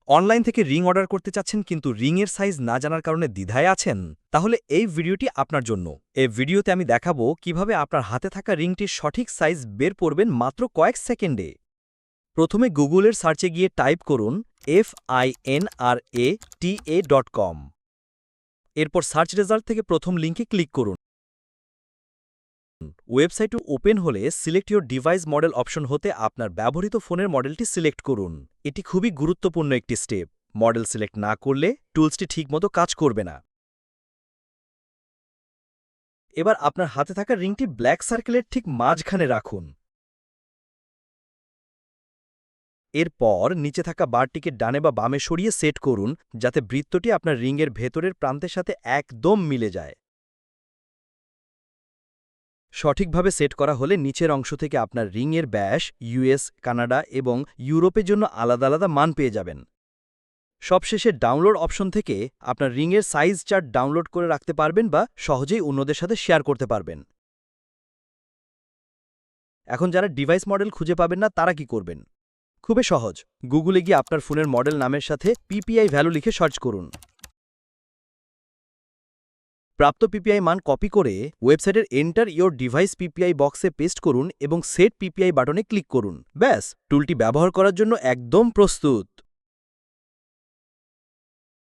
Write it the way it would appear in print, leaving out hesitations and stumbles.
Online থেকে ring order করতে চাচ্ছেন কিন্তু রিংয়ের সাইজ না জানার কারণে দ্বিধায় আছেন? তাহলে এই ভিডিওটি আপনার জন্য। এই ভিডিওতে আমি দেখাবো কিভাবে আপনার হাতে থাকা রিংটির সঠিক সাইজ বের করবেন মাত্র কয়েক সেকেন্ডে। প্রথমে গুগলের সার্চে গিয়ে টাইপ করুন finrata.com। এরপর সার্চ রেজাল্ট থেকে প্রথম লিঙ্কে ক্লিক করুন। ওয়েবসাইটটি ওপেন হলে select your device model option হতে আপনার ব্যবহৃত ফোনের মডেলটি সিলেক্ট করুন। এটি খুবই গুরুত্বপূর্ণ একটি স্টেপ। মডেল সিলেক্ট না করলে টুলসটি ঠিকমতো কাজ করবে না। এবার আপনার হাতে থাকা রিংটি ব্ল্যাক সার্কেলের ঠিক মাঝখানে রাখুন। এরপর নিচে থাকা বারটিকে ডানে বা বামে সরিয়ে সেট করুন, যাতে বৃত্তটি আপনার রিংয়ের ভেতরের প্রান্তের সাথে একদম মিলে যায়। সঠিকভাবে সেট করা হলে নিচের অংশ থেকে আপনার রিংয়ের ব্যাস ইউএস, কানাডা এবং ইউরোপের জন্য আলাদা আলাদা মান পেয়ে যাবেন। সবশেষে ডাউনলোড অপশন থেকে আপনার রিংয়ের সাইজ চার্ট ডাউনলোড করে রাখতে পারবেন বা সহজেই অন্যদের সাথে শেয়ার করতে পারবেন। এখন যারা ডিভাইস মডেল খুঁজে পাবেন না তারা কি করবেন? খুবই সহজ। গুগলে গিয়ে আপনার ফোনের মডেল নামের সাথে পিপিআই ভ্যালু লিখে সার্চ করুন। প্রাপ্ত পিপিআই মান কপি করে ওয়েবসাইটের এন্টার ইয়োর ডিভাইস পিপিআই বক্সে পেস্ট করুন এবং সেট পিপিআই বাটনে ক্লিক করুন। ব্যাস, টুলটি ব্যবহার করার জন্য একদম প্রস্তুত।